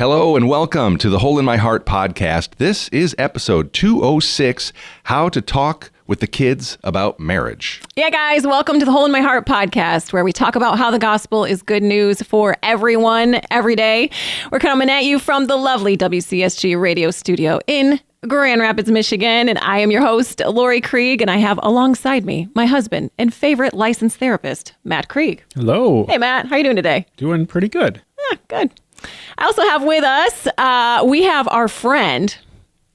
Hello and welcome to the Hole in My Heart podcast. This is episode 206, How to Talk with the Kids About Marriage. Yeah, guys, welcome to the Hole in My Heart podcast, where we talk about how the gospel is good news for everyone, every day. We're coming at you from the lovely WCSG radio studio in Grand Rapids, Michigan, and I am your host, Lori Krieg, and I have alongside me my husband and favorite licensed therapist, Matt Krieg. Hello. Hey, Matt. How are you doing today? Doing pretty good. Yeah, good. I also have with us, we have our friend.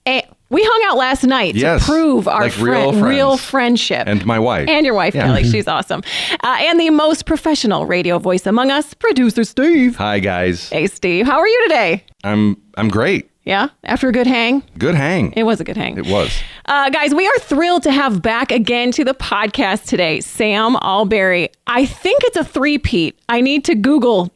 We hung out last night to prove our real friendship. And my wife. And your wife, Kelly. She's awesome. And the most professional radio voice among us, producer Steve. Hi, guys. Hey, Steve. How are you today? I'm great. Yeah? After a good hang? Good hang. It was a good hang. It was. Guys, we are thrilled to have back again to the podcast today, Sam Allberry. I think it's a three-peat. I need to Google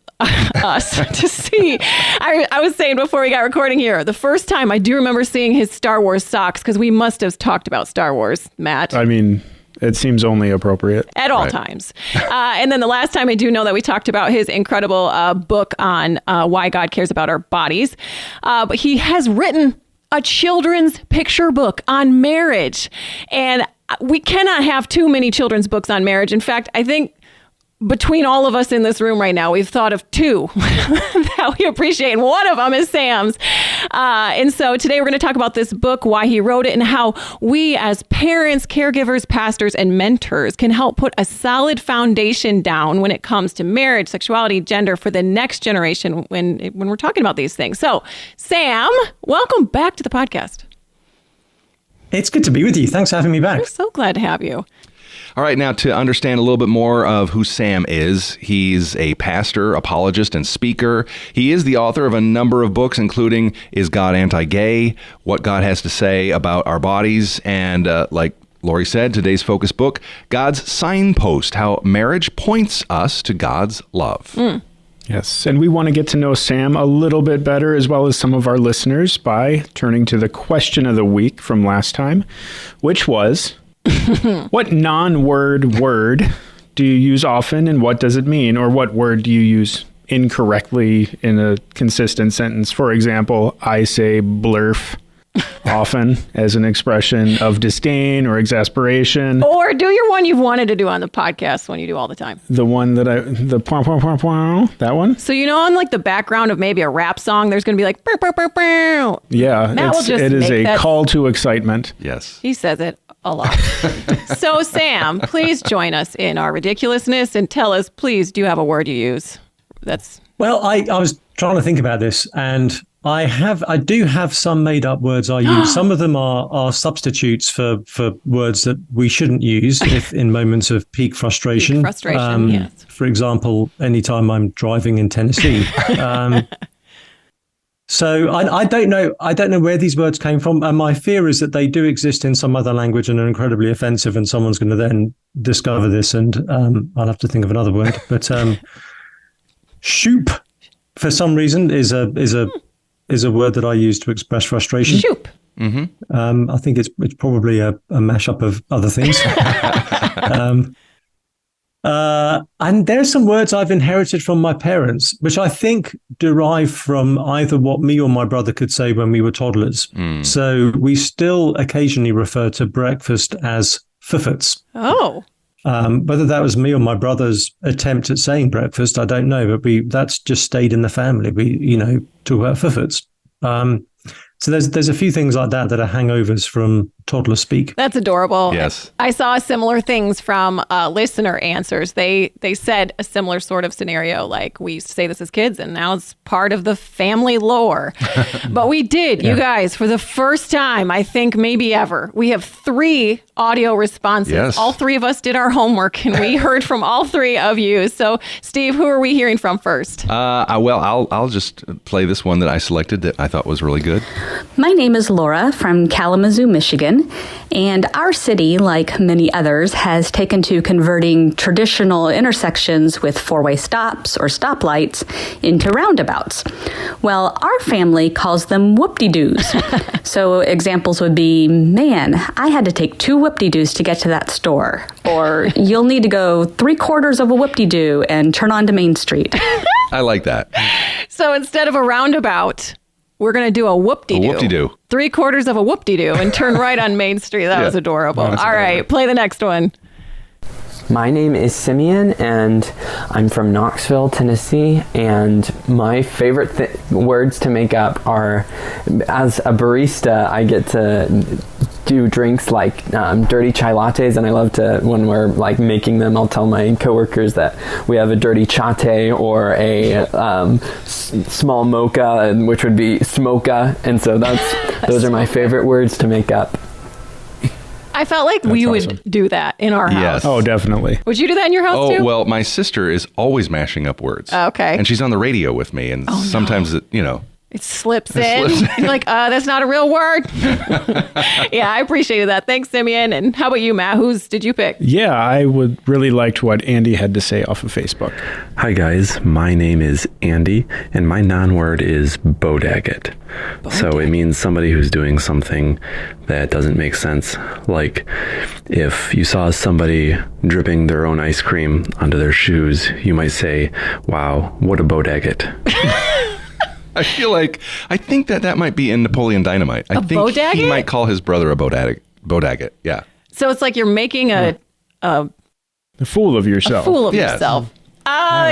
us to see. I was saying before we got recording here, the first time I do remember seeing his Star Wars socks, because we must have talked about Star Wars, Matt. I mean, it seems only appropriate. At all times. And then the last time I do know that we talked about his incredible book on why God cares about our bodies. But he has written a children's picture book on marriage. And we cannot have too many children's books on marriage. In fact, I think between all of us in this room right now, we've thought of two that we appreciate. And one of them is Sam's. And so today we're going to talk about this book, why he wrote it, and how we as parents, caregivers, pastors, and mentors can help put a solid foundation down when it comes to marriage, sexuality, gender for the next generation when we're talking about these things. So, Sam, welcome back to the podcast. It's good to be with you. Thanks for having me back. We're so glad to have you. All right, now to understand a little bit more of who Sam is, he's a pastor, apologist, and speaker. He is the author of a number of books, including Is God Anti-Gay?, What God Has to Say About Our Bodies, and like Lori said, today's focus book, God's Signpost, How Marriage Points Us to God's Love. Yes, and we want to get to know Sam a little bit better, as well as some of our listeners, by turning to the question of the week from last time, which was, what non-word word do you use often, and what does it mean? Or what word do you use incorrectly in a consistent sentence? For example, I say blurf often as an expression of disdain or exasperation. Or do your one you've wanted to do on the podcast, one you do all the time. The one that that one? So you know on like the background of maybe a rap song, there's going to be like, burr, burr, burr, burr. Yeah, it is a call to excitement. Yes. He says it a lot. So Sam, please join us in our ridiculousness and tell us, please, do you have a word you use? Well, I was trying to think about this, and I do have some made up words I use. Some of them are substitutes for words that we shouldn't use if in moments of peak frustration. Yes. For example, anytime I'm driving in Tennessee. So I don't know where these words came from. And my fear is that they do exist in some other language and are incredibly offensive, and someone's going to then discover this, and I'll have to think of another word. But shoop, for some reason, is a word that I use to express frustration. Shoop. Mm-hmm. I think it's probably a mashup of other things. And there's some words I've inherited from my parents, which I think derive from either what me or my brother could say when we were toddlers. So we still occasionally refer to breakfast as fuffets. Oh. Whether that was me or my brother's attempt at saying breakfast, I don't know, but that's just stayed in the family. We, talk about fuffets. So there's a few things like that are hangovers from toddler speak. That's adorable. Yes. I saw similar things from listener answers. They said a similar sort of scenario, like we used to say this as kids, and now it's part of the family lore. But we did, you guys, for the first time, I think maybe ever, we have 3 audio responses. Yes. All 3 of us did our homework, and we heard from all 3 of you. So, Steve, who are we hearing from first? I'll just play this one that I selected that I thought was really good. My name is Laura from Kalamazoo, Michigan, and our city, like many others, has taken to converting traditional intersections with 4-way stops or stoplights into roundabouts. Well, our family calls them whoop-de-doos. So examples would be, man, I had to take 2 whoop-de-doos to get to that store. Or you'll need to go 3/4 of a whoop-de-doo and turn onto Main Street. I like that. So instead of a roundabout, we're going to do a whoop-de-doo. A whoop-de-doo. 3/4 of a whoop-de-doo and turn right on Main Street. That was adorable. All right, play the next one. My name is Simeon, and I'm from Knoxville, Tennessee, and my favorite words to make up are, as a barista, I get to do drinks like dirty chai lattes, and I love to, when we're like making them, I'll tell my coworkers that we have a dirty chate or a small mocha, which would be smocha, and so those are my favorite words to make up. I felt like we would do that in our house. Yes. Oh, definitely. Would you do that in your house too? Oh, well, my sister is always mashing up words. Okay. And she's on the radio with me, and sometimes, It slips in. You're like, that's not a real word. Yeah, I appreciated that. Thanks, Simeon. And how about you, Matt? Whose did you pick? Yeah, I would really liked what Andy had to say off of Facebook. Hi guys, my name is Andy, and my non-word is bodaggett. So it means somebody who's doing something that doesn't make sense. Like if you saw somebody dripping their own ice cream onto their shoes, you might say, wow, what a bodaggett. I think that might be in Napoleon Dynamite. I think bodaggett? he might call his brother a bodaggett. Yeah. So it's like you're making a fool of yourself. fool of Yes. yourself.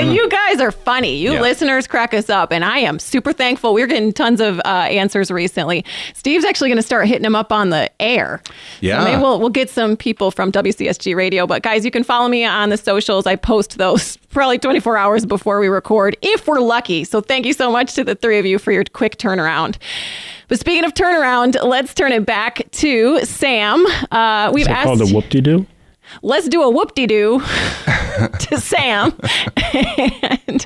You guys are funny. You listeners crack us up, and I am super thankful. We're getting tons of answers recently. Steve's actually going to start hitting them up on the air. Yeah. So maybe we'll get some people from WCSG Radio. But guys, you can follow me on the socials. I post those probably 24 hours before we record, if we're lucky. So thank you so much to the three of you for your quick turnaround. But speaking of turnaround, let's turn it back to Sam. We've asked called a whoop-de-doo? Let's do a whoop-de-doo to Sam. And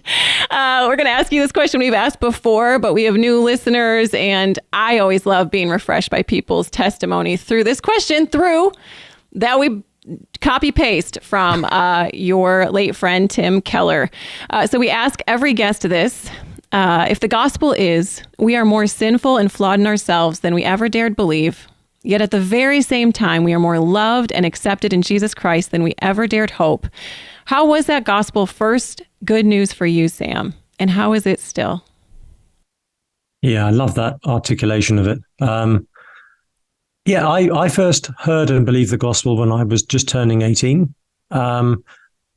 we're going to ask you this question we've asked before, but we have new listeners, and I always love being refreshed by people's testimony through this question, through that we copy-paste from your late friend, Tim Keller. So we ask every guest this. If the gospel is, we are more sinful and flawed in ourselves than we ever dared believe, yet at the very same time, we are more loved and accepted in Jesus Christ than we ever dared hope. How was that gospel first good news for you, Sam? And how is it still? Yeah, I love that articulation of it. I first heard and believed the gospel when I was just turning 18. And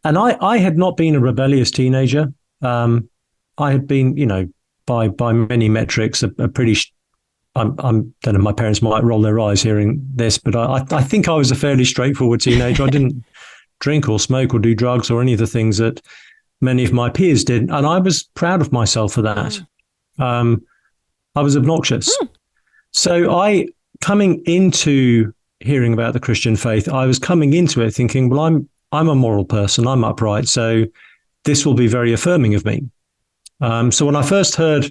I had not been a rebellious teenager. I had been, by many metrics, a pretty... I don't know, my parents might roll their eyes hearing this, but I think I was a fairly straightforward teenager. I didn't drink or smoke or do drugs or any of the things that many of my peers did. And I was proud of myself for that. I was obnoxious. So coming into hearing about the Christian faith, I was coming into it thinking, well, I'm a moral person. I'm upright. So this will be very affirming of me. So when I first heard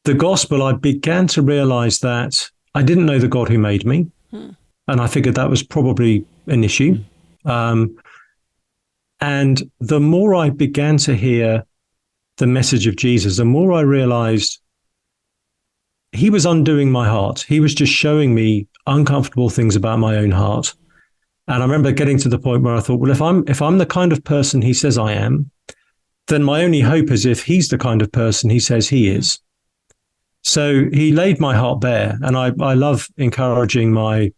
the gospel, I began to realize that I didn't know the God who made me. And I figured that was probably an issue. And the more I began to hear the message of Jesus, the more I realized he was undoing my heart. He was just showing me uncomfortable things about my own heart. And I remember getting to the point where I thought, well, if I'm the kind of person he says I am, then my only hope is if he's the kind of person he says he is. So he laid my heart bare, and I love encouraging my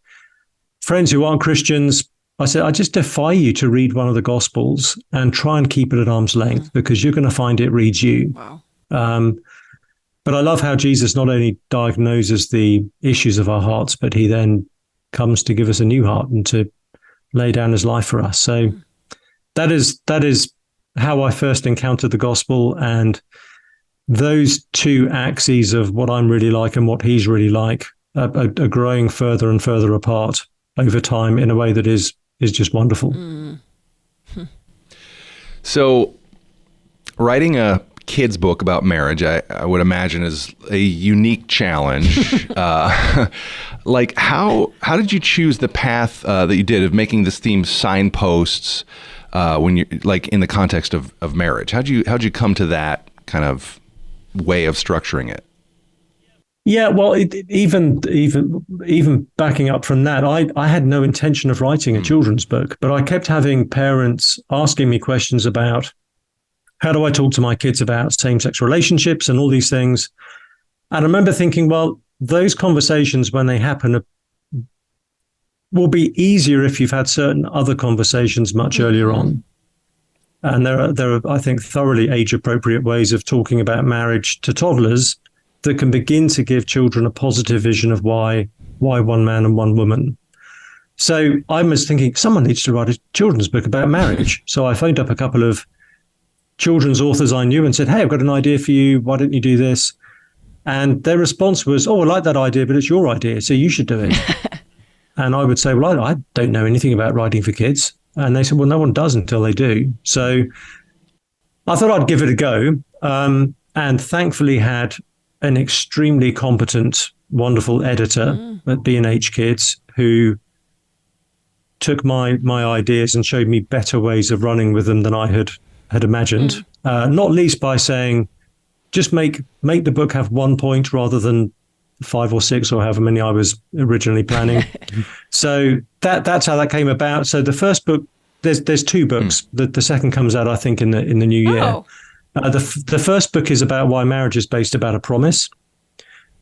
friends who aren't Christians. I said, I just defy you to read one of the Gospels and try and keep it at arm's length, because you're going to find it reads you. Wow. But I love how Jesus not only diagnoses the issues of our hearts, but he then comes to give us a new heart and to lay down his life for us. So that is how I first encountered the gospel, and those two axes of what I'm really like and what he's really like are growing further and further apart over time in a way that is just wonderful. So writing a kid's book about marriage, I would imagine, is a unique challenge. Like how did you choose the path that you did of making this theme signposts when you like in the context of marriage? How'd you come to that kind of way of structuring it? Yeah, well, even backing up from that, I had no intention of writing a children's book, but I kept having parents asking me questions about how do I talk to my kids about same-sex relationships and all these things? And I remember thinking, well, those conversations, when they happen, will be easier if you've had certain other conversations much earlier on. And there are, I think, thoroughly age-appropriate ways of talking about marriage to toddlers that can begin to give children a positive vision of why one man and one woman. So I was thinking, someone needs to write a children's book about marriage. So I phoned up a couple of children's authors I knew and said, hey, I've got an idea for you. Why don't you do this? And their response was, oh, I like that idea, but it's your idea, so you should do it. And I would say, well, I don't know anything about writing for kids. And they said, well, no one does until they do. So I thought I'd give it a go, and thankfully had an extremely competent, wonderful editor at B&H Kids who took my ideas and showed me better ways of running with them than I had imagined, not least by saying, just make the book have 1 point rather than 5 or 6 or however many I was originally planning. So that's how that came about. So the first book, there's 2 books. The second comes out, I think, in the new year. Oh. The first book is about why marriage is based about a promise.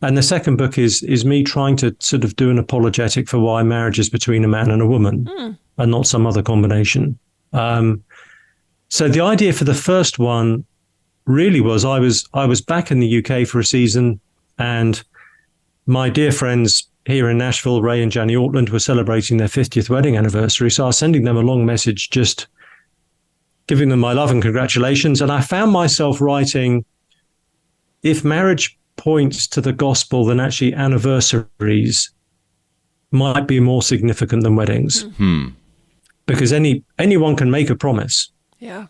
And the second book is me trying to sort of do an apologetic for why marriage is between a man and a woman and not some other combination. So the idea for the first one really was I was back in the UK for a season, and my dear friends here in Nashville, Ray and Janie Ortland, were celebrating their 50th wedding anniversary. So I was sending them a long message just giving them my love and congratulations. And I found myself writing, if marriage points to the gospel, then actually anniversaries might be more significant than weddings. Because anyone can make a promise. Yeah.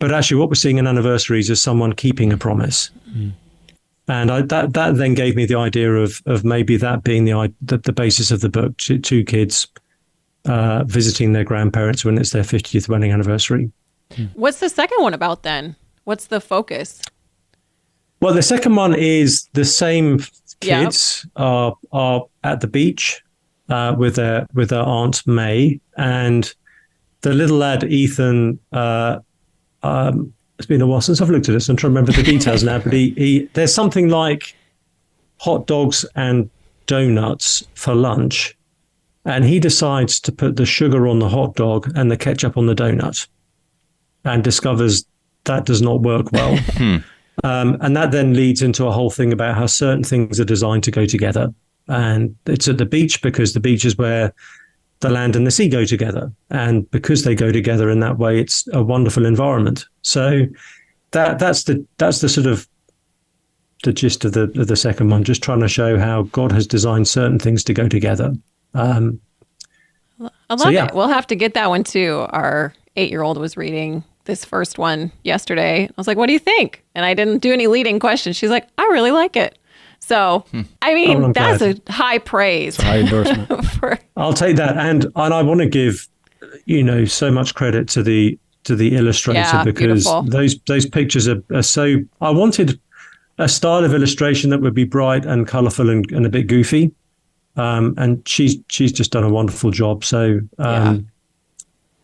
But actually what we're seeing in anniversaries is someone keeping a promise. And that then gave me the idea of maybe that being the basis of the book, two kids visiting their grandparents when it's their 50th wedding anniversary. What's the second one about then? What's the focus? Well, the second one is the same kids are at the beach with their Aunt May, and the little lad Ethan. It's been a while since I've looked at this. I'm trying to remember the details now, but he there's something like hot dogs and donuts for lunch, and he decides to put the sugar on the hot dog and the ketchup on the donut, and discovers that does not work well. And that then leads into a whole thing about how certain things are designed to go together. And it's at the beach because the beach is where the land and the sea go together. And because they go together in that way, it's a wonderful environment. So that's the sort of the gist of the second one, just trying to show how God has designed certain things to go together. I love it. We'll have to get that one too. Our 8-year-old was reading this first one yesterday. I was like, what do you think? And I didn't do any leading questions. She's like, I really like it. So, I mean, that's a high praise. It's a high endorsement. I'll take that. And I want to give, so much credit to the illustrator, because beautiful. those pictures are so, I wanted a style of illustration that would be bright and colorful and a bit goofy. And she's just done a wonderful job. So,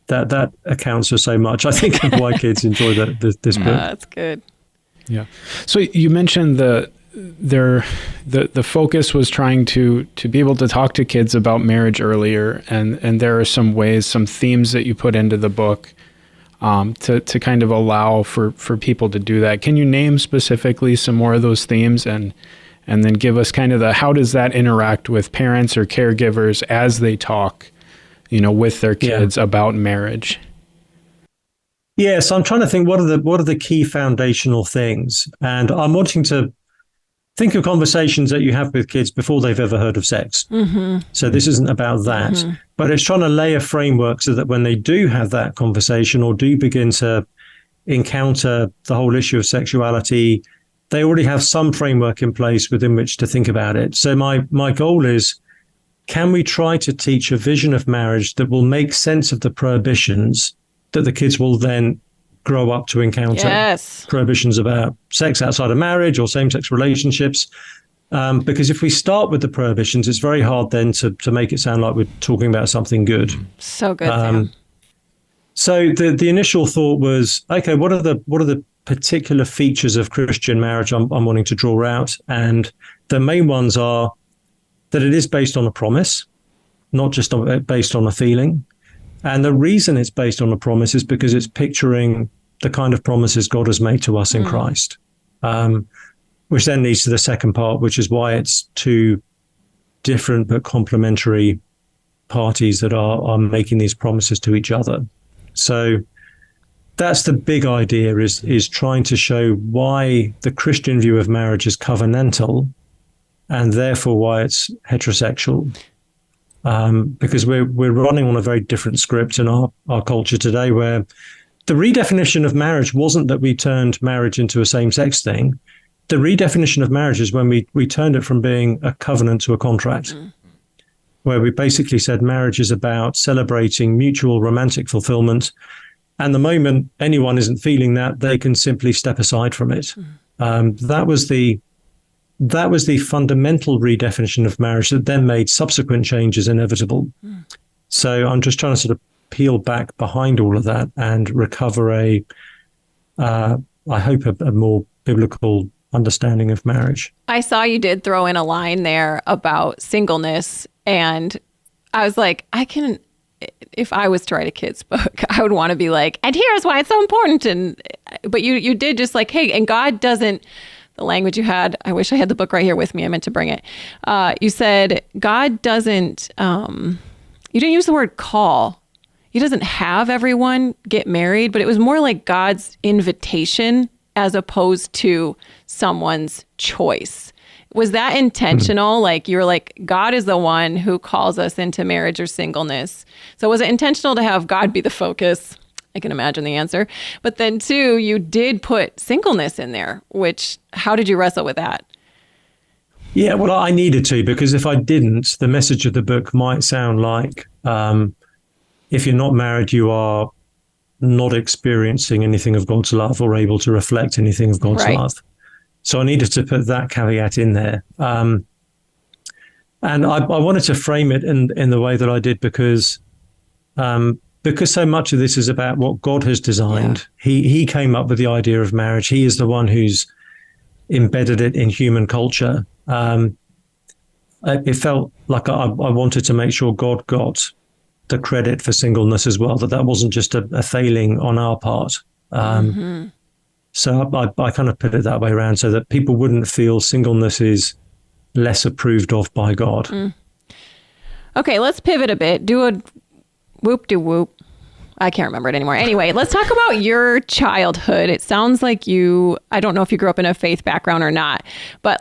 that accounts for so much, I think, of why kids enjoy this book. That's good. Yeah. So you mentioned the focus was trying to be able to talk to kids about marriage earlier, and there are some ways, some themes that you put into the book to kind of allow for people to do that. Can you name specifically some more of those themes and then give us kind of how does that interact with parents or caregivers as they talk, with their kids about marriage? Yeah, so I'm trying to think what are the key foundational things, and I'm wanting to think of conversations that you have with kids before they've ever heard of sex. So this isn't about that, but it's trying to lay a framework so that when they do have that conversation or do begin to encounter the whole issue of sexuality, they already have some framework in place within which to think about it. So my goal is, can we try to teach a vision of marriage that will make sense of the prohibitions that the kids will then grow up to encounter? Yes. Prohibitions about sex outside of marriage or same-sex relationships. Because if we start with the prohibitions, it's very hard then to make it sound like we're talking about something good. So good, Sam. So the initial thought was, okay, what are the particular features of Christian marriage I'm wanting to draw out? And the main ones are that it is based on a promise, not just based on a feeling. And the reason it's based on a promise is because it's picturing the kind of promises God has made to us in Christ, which then leads to the second part, which is why it's two different but complementary parties that are making these promises to each other. So that's the big idea, is trying to show why the Christian view of marriage is covenantal and therefore why it's heterosexual. Because we're running on a very different script in our culture today, where the redefinition of marriage wasn't that we turned marriage into a same-sex thing. The redefinition of marriage is when we turned it from being a covenant to a contract, where we basically said marriage is about celebrating mutual romantic fulfillment. And the moment anyone isn't feeling that, they can simply step aside from it. That was the fundamental redefinition of marriage that then made subsequent changes inevitable. So I'm just trying to sort of peel back behind all of that and recover I hope, a more biblical understanding of marriage. I saw you did throw in a line there about singleness, and I was like, if I was to write a kid's book, I would want to be like, and here's why it's so important. But you did just like, hey, and God doesn't, the language you had, I wish I had the book right here with me. I meant to bring it. You said God doesn't, you didn't use the word call. He doesn't have everyone get married, but it was more like God's invitation as opposed to someone's choice. Was that intentional? Like you were like, God is the one who calls us into marriage or singleness. So was it intentional to have God be the focus? I can imagine the answer. But then too, you did put singleness in there, which, how did you wrestle with that? Yeah, well, I needed to, because if I didn't, the message of the book might sound like, if you're not married, you are not experiencing anything of God's love or able to reflect anything of God's love. So I needed to put that caveat in there. And I wanted to frame it in the way that I did because so much of this is about what God has designed. Yeah. He came up with the idea of marriage. He is the one who's embedded it in human culture. It felt like I wanted to make sure God got the credit for singleness as well, that wasn't just a failing on our part. So I kind of put it that way around so that people wouldn't feel singleness is less approved of by God. Okay, let's pivot a bit. Do a whoop-de-whoop. I can't remember it anymore. Anyway, let's talk about your childhood. It sounds like I don't know if you grew up in a faith background or not, but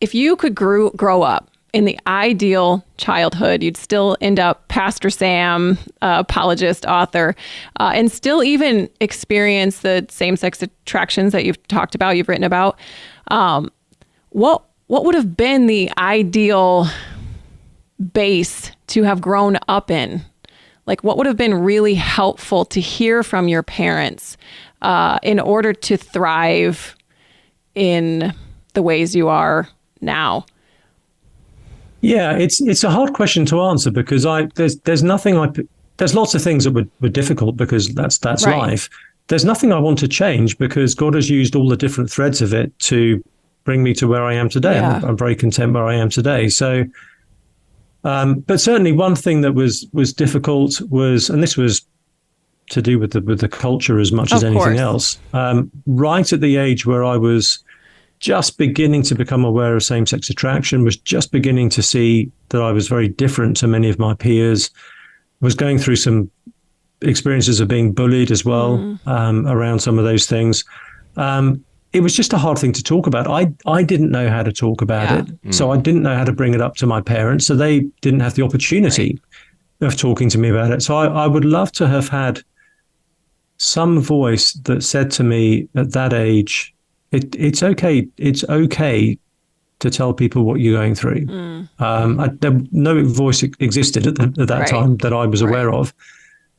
if you could grow up in the ideal childhood, you'd still end up Pastor Sam, apologist, author, and still even experience the same-sex attractions that you've talked about, you've written about. What would have been the ideal base to have grown up in? Like, what would have been really helpful to hear from your parents in order to thrive in the ways you are now? Yeah, it's a hard question to answer because there's nothing there's lots of things that were difficult because that's right. Life. There's nothing I want to change because God has used all the different threads of it to bring me to where I am today. Yeah. I'm very content where I am today. So, but certainly one thing that was difficult was, and this was to do with the culture as much as anything else, right at the age where I was just beginning to become aware of same-sex attraction, was just beginning to see that I was very different to many of my peers, was going through some experiences of being bullied as well around some of those things. It was just a hard thing to talk about. I didn't know how to talk about it. So I didn't know how to bring it up to my parents. So they didn't have the opportunity of talking to me about it. So I would love to have had some voice that said to me at that age, it's okay. It's okay to tell people what you're going through. No voice existed at that time that I was aware of.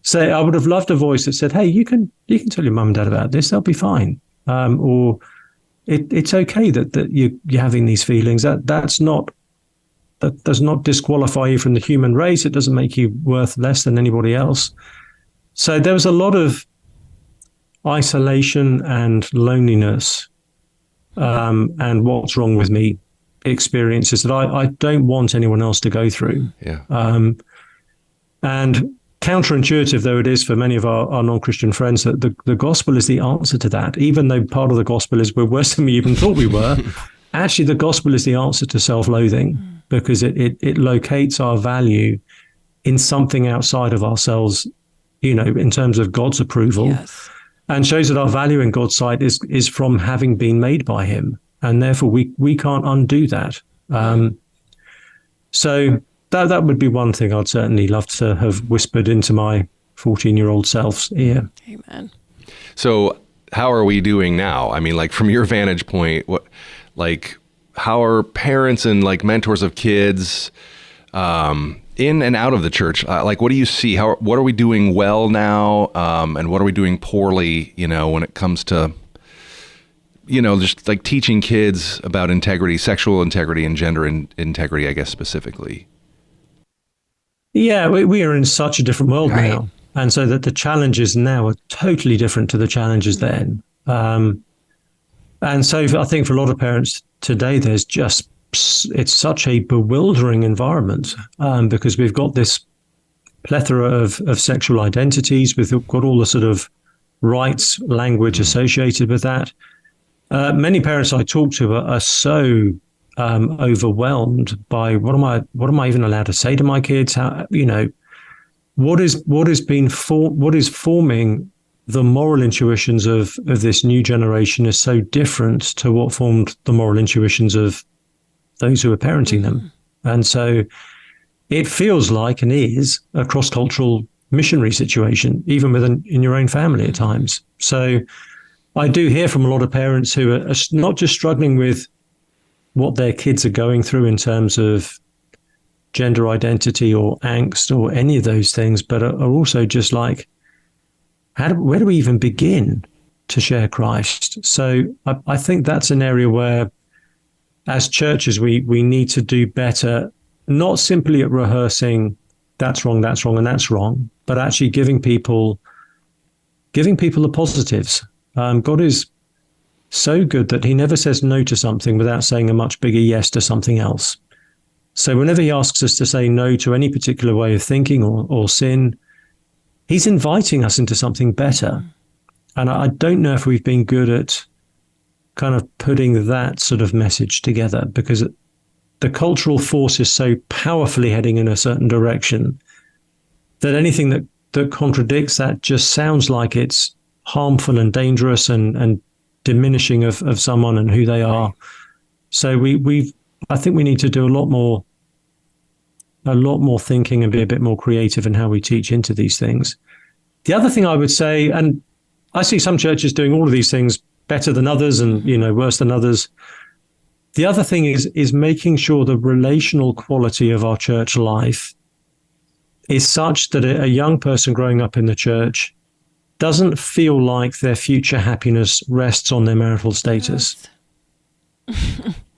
So I would have loved a voice that said, hey, you can tell your mum and dad about this. They'll be fine. Or it's okay that you're having these feelings. That does not disqualify you from the human race. It doesn't make you worth less than anybody else. So there was a lot of isolation and loneliness and what's wrong with me experiences that I don't want anyone else to go through. Yeah. And counterintuitive though it is for many of our non-Christian friends, that the gospel is the answer to that. Even though part of the gospel is we're worse than we even thought we were, actually the gospel is the answer to self-loathing, because it locates our value in something outside of ourselves, in terms of God's approval. Yes. And shows that our value in God's sight is from having been made by him. And therefore we can't undo that. So that would be one thing I'd certainly love to have whispered into my 14-year-old self's ear. Amen. So how are we doing now? I mean, like from your vantage point, how are parents and like mentors of kids in and out of the church? What do you see? What are we doing well now? And what are we doing poorly, when it comes to, just like teaching kids about integrity, sexual integrity and gender integrity, I guess, specifically? Yeah, we are in such a different world now. And so that the challenges now are totally different to the challenges then. And so I think for a lot of parents today, it's such a bewildering environment because we've got this plethora of sexual identities. We've got all the sort of rights language associated with that. Many parents I talk to are so overwhelmed by what am I even allowed to say to my kids? How, what is forming the moral intuitions of this new generation is so different to what formed the moral intuitions of those who are parenting them. And so it feels like and is a cross-cultural missionary situation, even in your own family at times. So I do hear from a lot of parents who are not just struggling with what their kids are going through in terms of gender identity or angst or any of those things, but are also just like, where do we even begin to share Christ? So I think that's an area where, as churches, we need to do better, not simply at rehearsing that's wrong, and that's wrong, but actually giving people the positives. God is so good that he never says no to something without saying a much bigger yes to something else. So whenever he asks us to say no to any particular way of thinking or sin, he's inviting us into something better. And I don't know if we've been good at kind of putting that sort of message together, because the cultural force is so powerfully heading in a certain direction that anything that contradicts that just sounds like it's harmful and dangerous and diminishing of someone and who they are. So I think we need to do a lot more thinking and be a bit more creative in how we teach into these things. The other thing I would say, and I see some churches doing all of these things better than others and, worse than others. The other thing is making sure the relational quality of our church life is such that a young person growing up in the church doesn't feel like their future happiness rests on their marital status.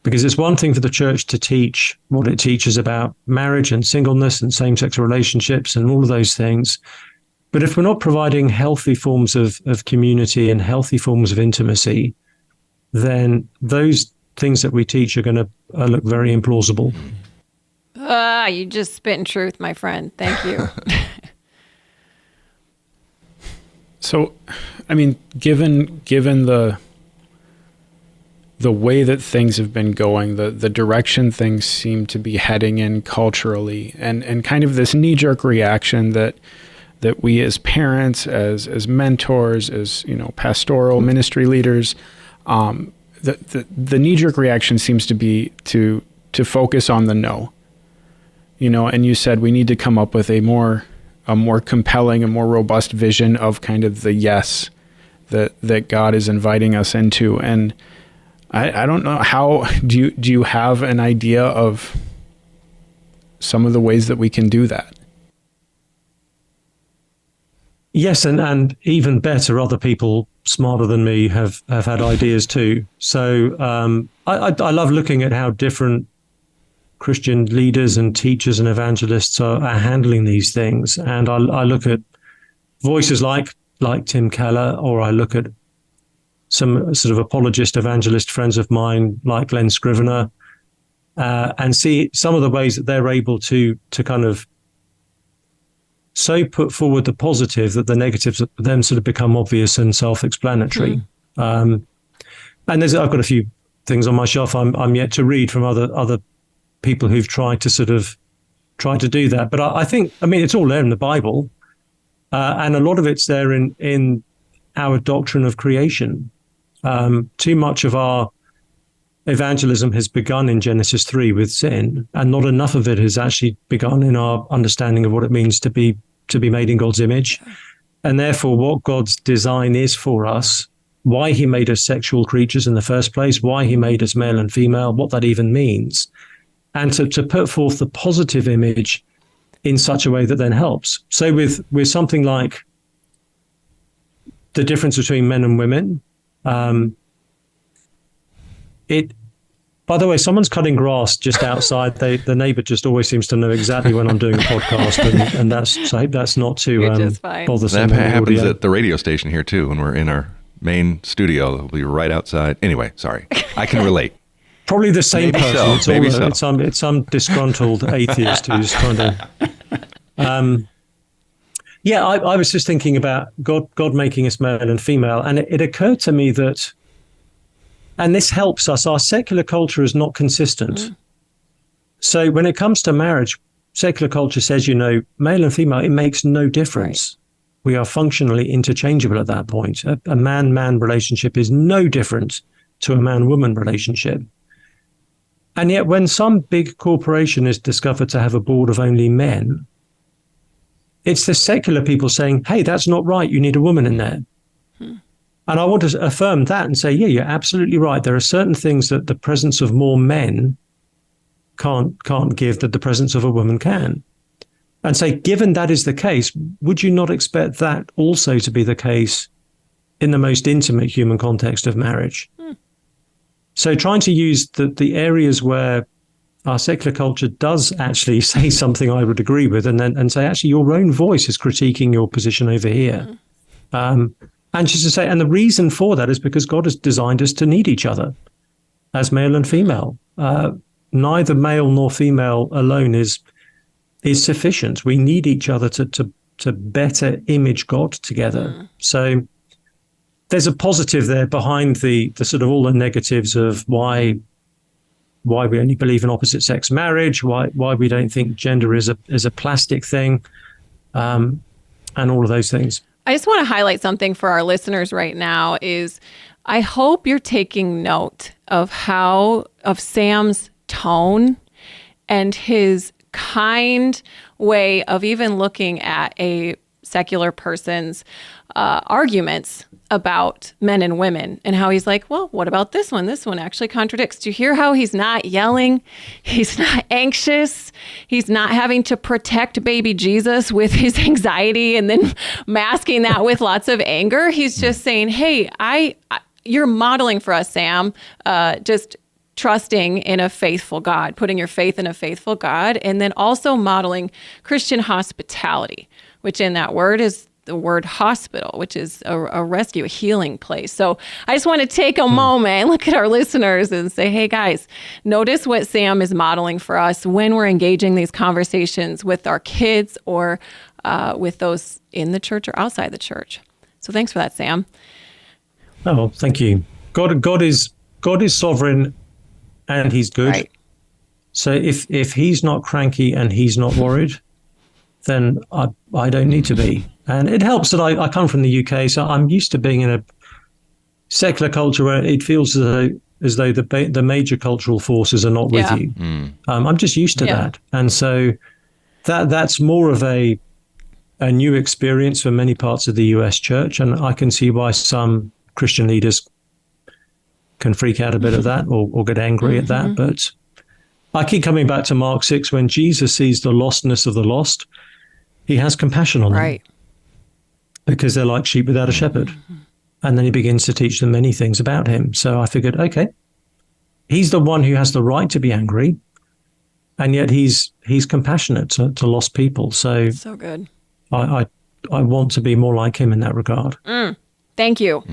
Because it's one thing for the church to teach what it teaches about marriage and singleness and same-sex relationships and all of those things. But if we're not providing healthy forms of community and healthy forms of intimacy, then those things that we teach are going to look very implausible. You just spit in truth, my friend. Thank you. So, I mean, given the way that things have been going, the direction things seem to be heading in culturally, and kind of this knee-jerk reaction that we as parents, as mentors, as pastoral ministry leaders, the knee-jerk reaction seems to be to focus on the no. And you said we need to come up with a more compelling, a more robust vision of kind of the yes that God is inviting us into. And I don't know, how do you have an idea of some of the ways that we can do that? Yes, and even better, other people smarter than me have had ideas too. So I love looking at how different Christian leaders and teachers and evangelists are handling these things. And I look at voices like Tim Keller, or I look at some sort of apologist, evangelist friends of mine like Glenn Scrivener, and see some of the ways that they're able to kind of so put forward the positive that the negatives then sort of become obvious and self-explanatory. And I've got a few things on my shelf I'm yet to read from other people who've tried to do that. But I think, it's all there in the Bible, and a lot of it's there in our doctrine of creation. Too much of our evangelism has begun in Genesis 3 with sin, and not enough of it has actually begun in our understanding of what it means to be made in God's image, and therefore what God's design is for us, why he made us sexual creatures in the first place, why he made us male and female, what that even means, and to put forth the positive image in such a way that then helps. So with something like the difference between men and women, by the way, someone's cutting grass just outside. The neighbour just always seems to know exactly when I'm doing a podcast, and so I hope that's not too bothersome. That happens at the radio station here too. When we're in our main studio, they'll be right outside. Anyway, sorry, I can relate. Probably the same Maybe person. So. It's some disgruntled atheist who's trying to. I was just thinking about God making us male and female, and it occurred to me that. And this helps us. Our secular culture is not consistent. So when it comes to marriage, secular culture says, male and female, it makes no difference. Right. We are functionally interchangeable at that point. A man-man relationship is no different to a man-woman relationship. And yet when some big corporation is discovered to have a board of only men, it's the secular people saying, hey, that's not right. You need a woman in there. And I want to affirm that and say, yeah, you're absolutely right. There are certain things that the presence of more men can't give that the presence of a woman can. And say, given that is the case, would you not expect that also to be the case in the most intimate human context of marriage? So trying to use the areas where our secular culture does actually say something I would agree with, and say, actually, your own voice is critiquing your position over here. And just to say, and the reason for that is because God has designed us to need each other as male and female. Neither male nor female alone is sufficient. We need each other to better image God together. So there's a positive there behind the sort of all the negatives of why we only believe in opposite sex marriage, why we don't think gender is a plastic thing, and all of those things. I just want to highlight something for our listeners right now is I hope you're taking note of Sam's tone and his kind way of even looking at a secular person's arguments about men and women, and how he's like, well, what about this one? This one actually contradicts. Do you hear how he's not yelling? He's not anxious. He's not having to protect baby Jesus with his anxiety and then masking that with lots of anger. He's just saying, hey, you're modeling for us, Sam, just trusting in a faithful God, putting your faith in a faithful God, and then also modeling Christian hospitality, which in that word is the word hospital, which is a rescue, a healing place. So I just want to take a moment and look at our listeners and say, hey guys, notice what Sam is modeling for us when we're engaging these conversations with our kids or with those in the church or outside the church. So thanks for that, Sam. Oh, thank you. God is sovereign and he's good. Right. So if he's not cranky and he's not worried, then I don't need to be. And it helps that I come from the UK, so I'm used to being in a secular culture where it feels as though the major cultural forces are not with you. I'm just used to that. And so that's more of a new experience for many parts of the US church. And I can see why some Christian leaders can freak out a bit at that or get angry at that. But I keep coming back to Mark 6, when Jesus sees the lostness of the lost, he has compassion on them. Because they're like sheep without a shepherd. And then he begins to teach them many things about him. So I figured, okay, he's the one who has the right to be angry, and yet he's compassionate to lost people. So good. I want to be more like him in that regard. Thank you.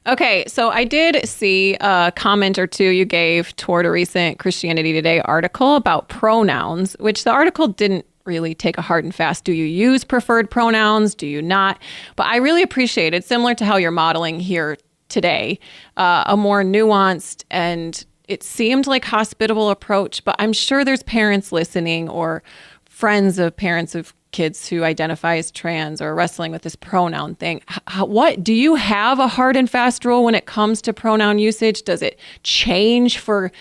Okay, so I did see a comment or two you gave toward a recent Christianity Today article about pronouns, which the article didn't really take a hard and fast, do you use preferred pronouns, do you not? But I really appreciated, similar to how you're modeling here today, a more nuanced and it seemed like hospitable approach, but I'm sure there's parents listening or friends of parents of kids who identify as trans or wrestling with this pronoun thing. What do you have a hard and fast rule when it comes to pronoun usage? Does it change for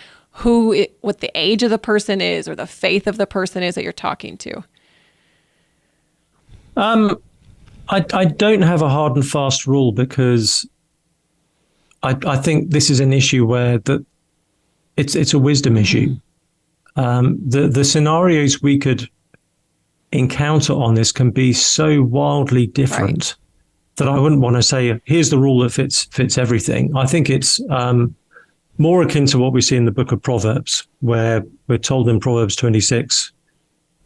what the age of the person is or the faith of the person is that you're talking to? I don't have a hard and fast rule because I think this is an issue where it's a wisdom issue. The scenarios we could encounter on this can be so wildly different that I wouldn't want to say, here's the rule that fits everything. I think it's more akin to what we see in the book of Proverbs, where we're told in Proverbs 26,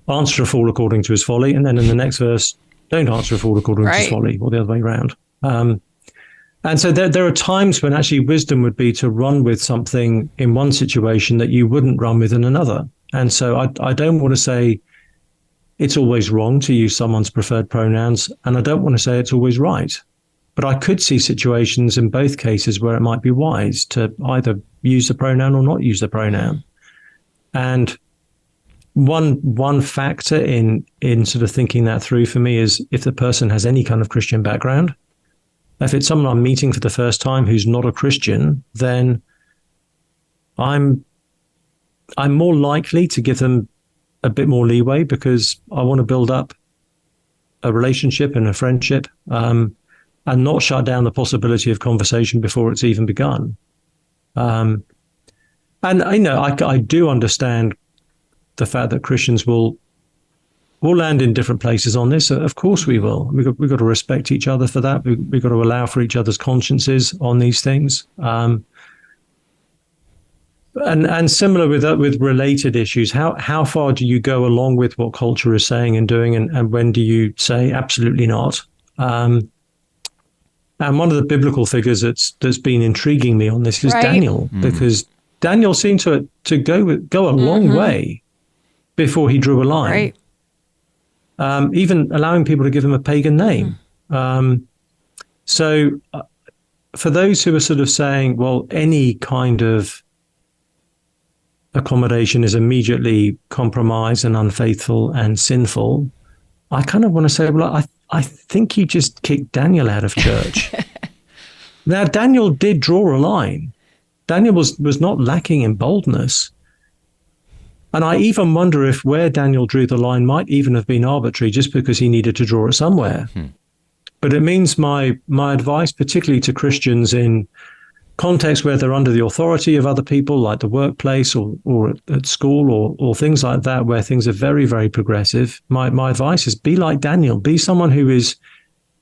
answer a fool according to his folly. And then in the next verse, don't answer a fool according to his folly, or the other way around. And so there are times when actually wisdom would be to run with something in one situation that you wouldn't run with in another. And so I don't want to say it's always wrong to use someone's preferred pronouns, and I don't want to say it's always right. But I could see situations in both cases where it might be wise to either use the pronoun or not use the pronoun. And one factor in sort of thinking that through for me is if the person has any kind of Christian background. If it's someone I'm meeting for the first time who's not a Christian, then I'm more likely to give them a bit more leeway because I want to build up a relationship and a friendship, and not shut down the possibility of conversation before it's even begun. And I know I do understand the fact that Christians will land in different places on this. Of course we will. We've got to respect each other for that. We've got to allow for each other's consciences on these things. And similar with that, with related issues, how far do you go along with what culture is saying and doing, and when do you say absolutely not? And one of the biblical figures that's been intriguing me on this is Daniel, because Daniel seemed to go a long way before he drew a line. Even allowing people to give him a pagan name. So for those who are sort of saying, well, any kind of accommodation is immediately compromised and unfaithful and sinful, I kind of want to say, well, I think you just kicked Daniel out of church. Now, Daniel did draw a line. Daniel was not lacking in boldness. And I even wonder if where Daniel drew the line might even have been arbitrary just because he needed to draw it somewhere. But it means my advice, particularly to Christians in contexts where they're under the authority of other people, like the workplace or at school or things like that, where things are very, very progressive, my advice is be like Daniel. Be someone who is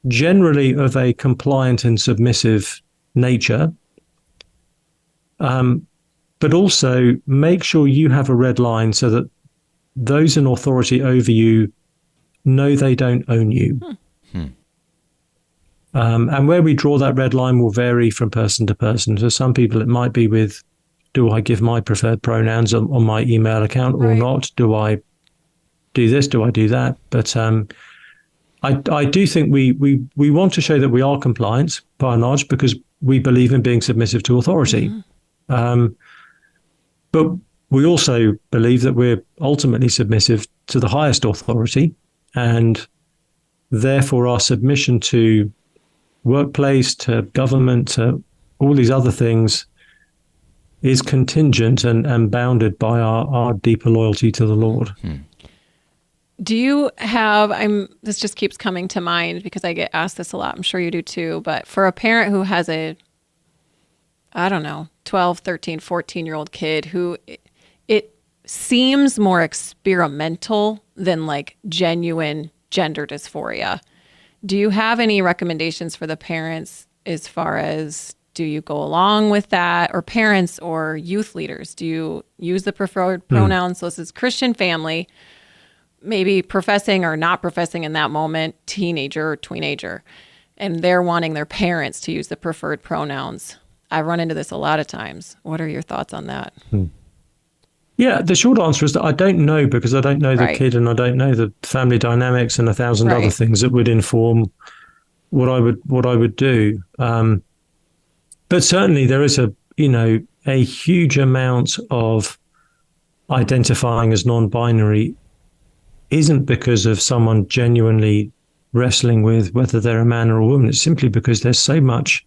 generally of a compliant and submissive nature, but also make sure you have a red line so that those in authority over you know they don't own you. And where we draw that red line will vary from person to person. So some people, it might be with, do I give my preferred pronouns on my email account or not? Do I do this? Do I do that? But I do think we want to show that we are compliant by and large because we believe in being submissive to authority. But we also believe that we're ultimately submissive to the highest authority, and therefore our submission to workplace, to government, to all these other things is contingent and bounded by our deeper loyalty to the Lord. Do you have, this just keeps coming to mind because I get asked this a lot, I'm sure you do too, but for a parent who has a, 12, 13, 14-year-old kid who it seems more experimental than like genuine gender dysphoria, do you have any recommendations for the parents as far as, do you go along with that, or parents or youth leaders? Do you use the preferred pronouns? So this is Christian family. maybe professing or not professing in that moment, teenager or tweenager, and they're wanting their parents to use the preferred pronouns. I run into this a lot of times. What are your thoughts on that? Yeah, the short answer is that I don't know, because I don't know the kid and I don't know the family dynamics and 1,000 other things that would inform what I would do. But certainly there is a huge amount of identifying as non-binary isn't because of someone genuinely wrestling with whether they're a man or a woman. It's simply because there's so much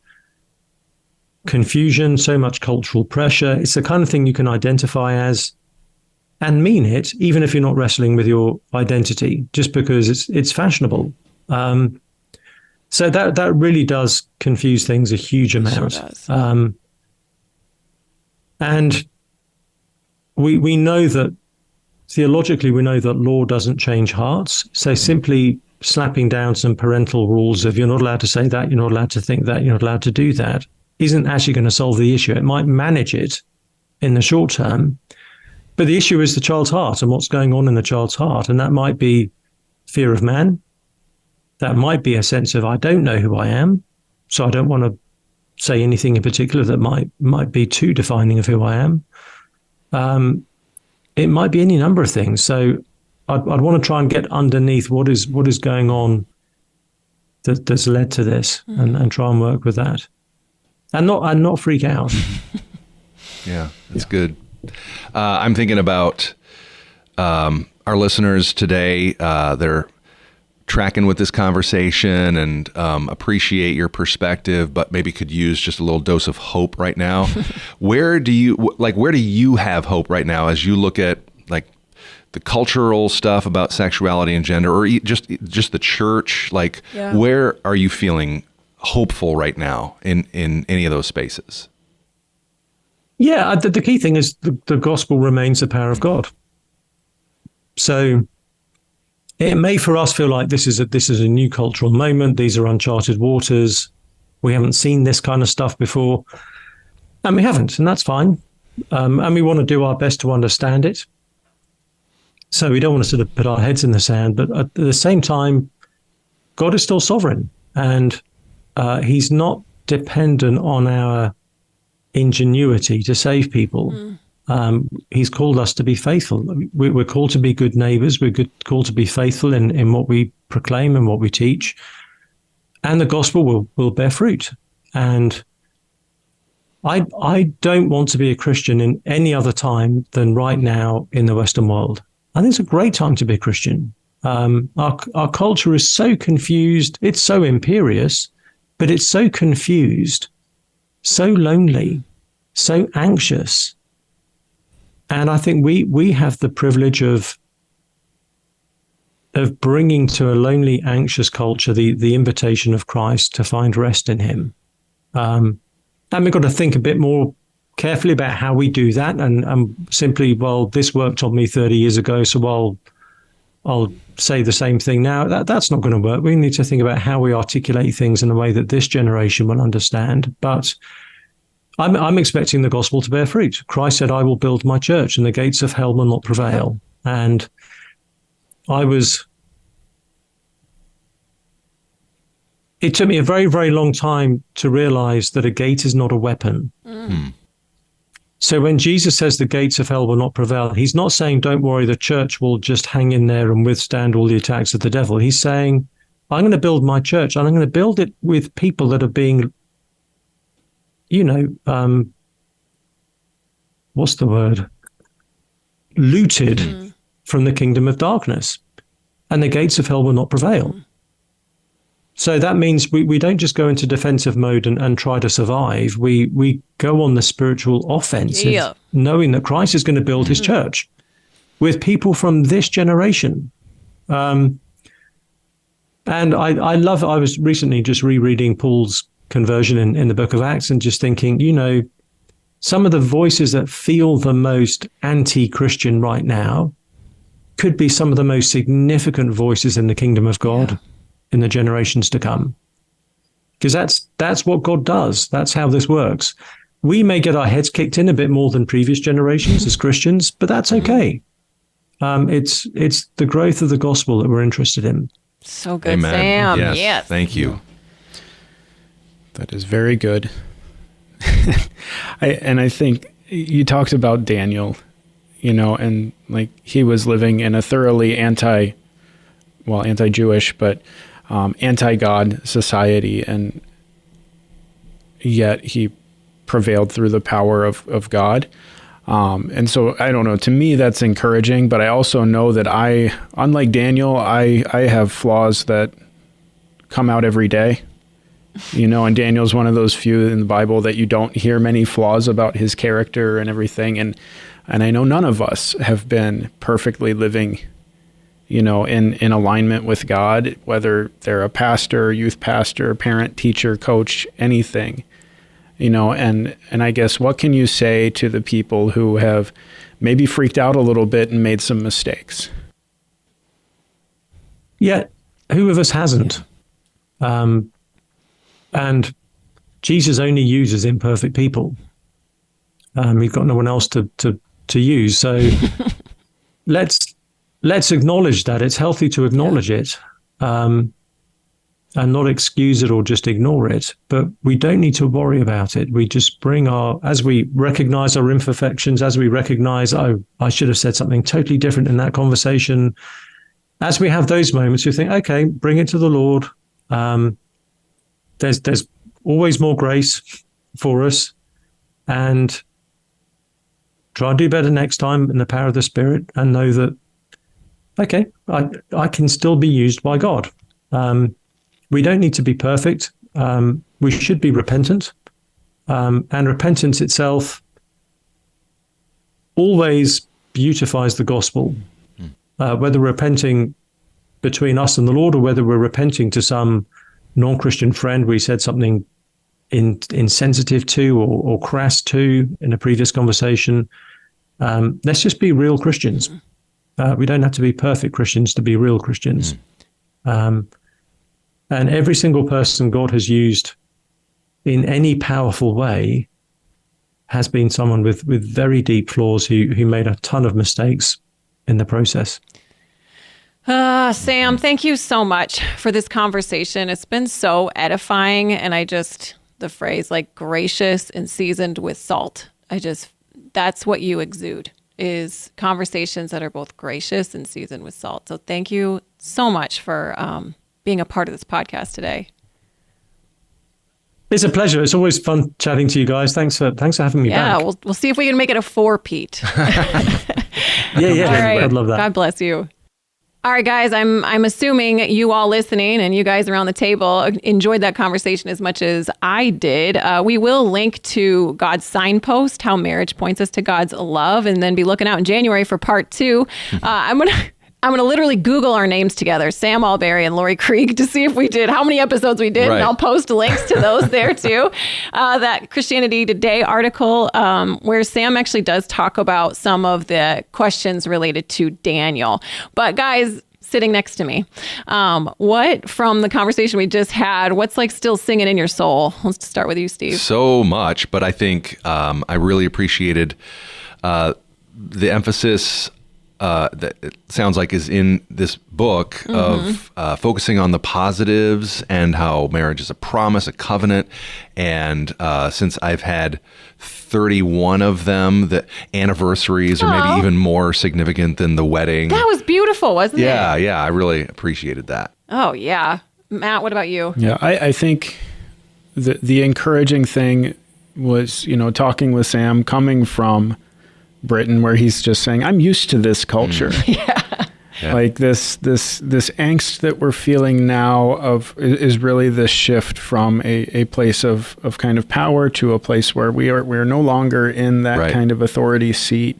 confusion, so much cultural pressure. It's the kind of thing you can identify as and mean it, even if you're not wrestling with your identity, just because it's fashionable. So that really does confuse things a huge amount. Sure does. And we know that theologically, we know that law doesn't change hearts. So simply slapping down some parental rules of you're not allowed to say that, you're not allowed to think that, you're not allowed to do that, isn't actually going to solve the issue. It might manage it in the short term, but the issue is the child's heart and what's going on in the child's heart. And that might be fear of man. That might be a sense of, I don't know who I am, so I don't want to say anything in particular that might be too defining of who I am. It might be any number of things. So I'd want to try and get underneath what is going on that's led to this, and try and work with that, and not freak out. Yeah, that's good. I'm thinking about our listeners today. They're tracking with this conversation and appreciate your perspective, but maybe could use just a little dose of hope right now. Where do you have hope right now as you look at like the cultural stuff about sexuality and gender, or just the church? Like, where are you feeling hopeful right now in any of those spaces? Yeah, the key thing is the gospel remains the power of God. So it may for us feel like this is a new cultural moment. These are uncharted waters. We haven't seen this kind of stuff before, and we haven't, and that's fine. And we want to do our best to understand it. So we don't want to sort of put our heads in the sand, but at the same time, God is still sovereign, and He's not dependent on our ingenuity to save people. He's called us to be faithful. We're called to be good neighbors. We're called to be faithful in what we proclaim and what we teach. And the gospel will bear fruit. And I don't want to be a Christian in any other time than right now in the Western world. I think it's a great time to be a Christian. Our culture is so confused. It's so imperious, but it's so confused, so lonely, so anxious. And I think we have the privilege of bringing to a lonely, anxious culture the invitation of Christ to find rest in Him. And we've got to think a bit more carefully about how we do that. And simply, well, this worked on me 30 years ago, so I'll say the same thing now. That's not going to work. We need to think about how we articulate things in a way that this generation will understand. But I'm expecting the gospel to bear fruit. Christ said, I will build my church and the gates of hell will not prevail. And it took me a very, very long time to realize that a gate is not a weapon. So when Jesus says the gates of hell will not prevail, He's not saying, don't worry, the church will just hang in there and withstand all the attacks of the devil. He's saying, I'm going to build my church and I'm going to build it with people that are being, what's the word? Looted from the kingdom of darkness, and the gates of hell will not prevail. So that means we don't just go into defensive mode and try to survive. We go on the spiritual offensive, knowing that Christ is going to build His church with people from this generation. And I was recently just rereading Paul's conversion in the book of Acts and just thinking, some of the voices that feel the most anti-Christian right now could be some of the most significant voices in the kingdom of God in the generations to come. Because that's what God does. That's how this works. We may get our heads kicked in a bit more than previous generations as Christians, but that's okay. It's the growth of the gospel that we're interested in. So good, Amen. Sam. Yes. Thank you. That is very good. I think you talked about Daniel, and like he was living in a thoroughly anti-Jewish, but anti-God society, and yet he prevailed through the power of God. And so I don't know, to me, that's encouraging, but I also know that unlike Daniel, I have flaws that come out every day, and Daniel's one of those few in the Bible that you don't hear many flaws about his character and everything. And I know none of us have been perfectly living, in alignment with God, whether they're a pastor, youth pastor, parent, teacher, coach, anything. And I guess what can you say to the people who have maybe freaked out a little bit and made some mistakes? Yeah, who of us hasn't? And Jesus only uses imperfect people. He's got no one else to use. So let's acknowledge that. It's healthy to acknowledge it. And not excuse it or just ignore it. But we don't need to worry about it. We just as we recognize our imperfections, as we recognize, I should have said something totally different in that conversation. As we have those moments, we think, okay, bring it to the Lord. There's always more grace for us. And try and do better next time in the power of the Spirit, and know that, okay, I can still be used by God. We don't need to be perfect. We should be repentant. And repentance itself always beautifies the gospel. Whether we're repenting between us and the Lord, or whether we're repenting to some non-Christian friend we said something insensitive to or crass to in a previous conversation, let's just be real Christians. We don't have to be perfect Christians to be real Christians. And every single person God has used in any powerful way has been someone with very deep flaws who made a ton of mistakes in the process. Sam, thank you so much for this conversation. It's been so edifying. And the phrase like gracious and seasoned with salt, that's what you exude, is conversations that are both gracious and seasoned with salt. So thank you so much for being a part of this podcast today. It's a pleasure. It's always fun chatting to you guys. Thanks for having me back. Yeah, we'll see if we can make it a 4-peat. Yeah. All right. I'd love that. God bless you. All right, guys, I'm assuming you all listening and you guys around the table enjoyed that conversation as much as I did. We will link to God's signpost, how marriage points us to God's love, and then be looking out in January for part 2. I'm gonna literally Google our names together, Sam Allberry and Lori Krieg, to see if we did, how many episodes we did. Right. And I'll post links to those there too. That Christianity Today article, where Sam actually does talk about some of the questions related to Daniel. But guys, sitting next to me, what from the conversation we just had, what's like still singing in your soul? Let's start with you, Steve. So much, but I think I really appreciated the emphasis that it sounds like is in this book of focusing on the positives and how marriage is a promise, a covenant. And since I've had 31 of them, the anniversaries are maybe even more significant than the wedding. That was beautiful, wasn't it? Yeah, I really appreciated that. Oh, yeah. Matt, what about you? Yeah, I think the encouraging thing was, talking with Sam, coming from Britain, where he's just saying, I'm used to this culture. Yeah. Like this angst that we're feeling now is really this shift from a place of kind of power to a place where we're no longer in that kind of authority seat,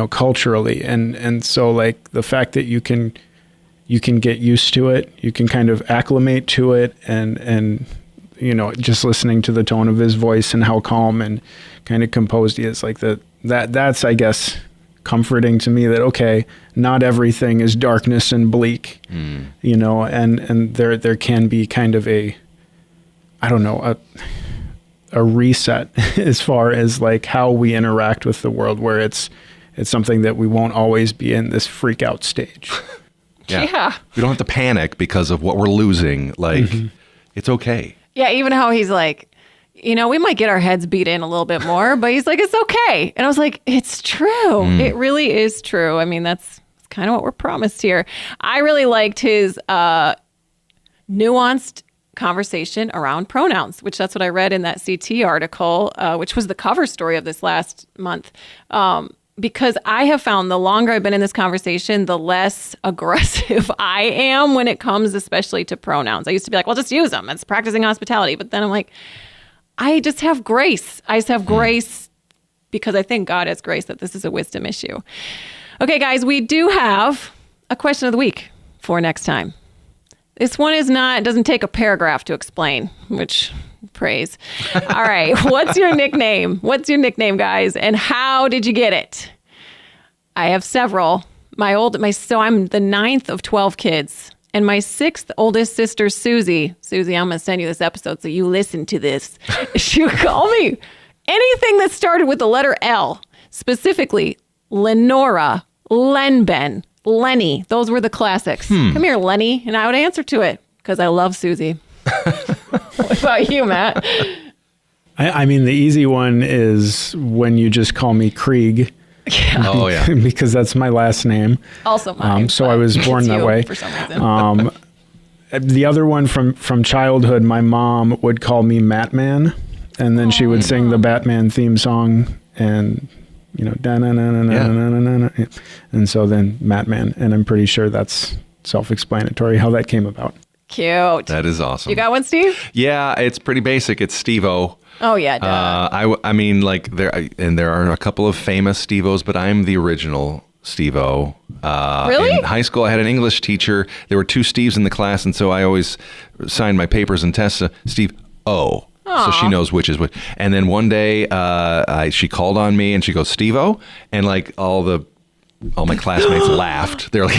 culturally. And so like the fact that you can get used to it, you can kind of acclimate to it, and just listening to the tone of his voice and how calm and kind of composed he is, like that's, I guess, comforting to me that, okay, not everything is darkness and bleak, and there can be kind of a reset as far as like how we interact with the world, where it's it's something that we won't always be in this freak out stage. Yeah. We don't have to panic because of what we're losing. Like, it's okay. Yeah, even how he's like, we might get our heads beat in a little bit more, but he's like, it's okay. And I was like, it's true. It really is true. I mean, that's kind of what we're promised here. I really liked his nuanced conversation around pronouns, which that's what I read in that CT article, which was the cover story of this last month. Because I have found the longer I've been in this conversation, the less aggressive I am when it comes especially to pronouns. I used to be like, well, just use them. It's practicing hospitality. But then I'm like, I just have grace. I just have grace because I think God has grace that this is a wisdom issue. Okay, guys, we do have a question of the week for next time. This one doesn't take a paragraph to explain, which praise. All right. What's your nickname? What's your nickname, guys? And how did you get it? I have several. So I'm the 9th of 12 kids. And my 6th oldest sister, Susie, I'm going to send you this episode so you listen to this. She would call me anything that started with the letter L, specifically Lenora, Lenben, Lenny. Those were the classics. Come here, Lenny. And I would answer to it because I love Susie. What about you, Matt? I mean, the easy one is when you just call me Krieg. Yeah. Oh, yeah. Because that's my last name. Also mine. So I was born that way. For some reason. The other one from childhood, my mom would call me Matman. And then she would sing the Batman theme song and... da-na-na-na-na-na-na-na-na. And so then Matman, and I'm pretty sure that's self-explanatory how that came about. Cute. That is awesome. You got one, Steve? Yeah, it's pretty basic. It's Steve-O. Oh, yeah, duh. I mean, like, there are a couple of famous Steve-Os, but I'm the original Steve-O. Really? In high school, I had an English teacher. There were 2 Steves in the class, and so I always signed my papers and tests Steve-O. So she knows which is which. And then one day, she called on me and she goes, Steve-O? And like all my classmates laughed. They're like,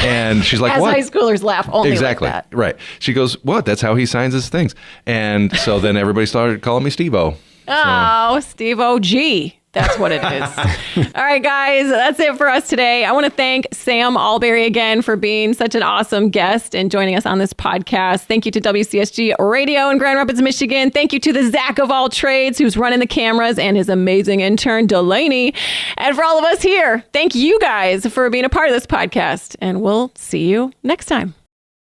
and she's like, As what? high schoolers laugh only Exactly. like that. Right. She goes, what? That's how he signs his things. And so then everybody started calling me Steve-O. Oh, Steve-O-G. That's what it is. All right, guys, that's it for us today. I want to thank Sam Allberry again for being such an awesome guest and joining us on this podcast. Thank you to WCSG Radio in Grand Rapids, Michigan. Thank you to the Zach of all trades who's running the cameras and his amazing intern, Delaney. And for all of us here, thank you guys for being a part of this podcast. And we'll see you next time.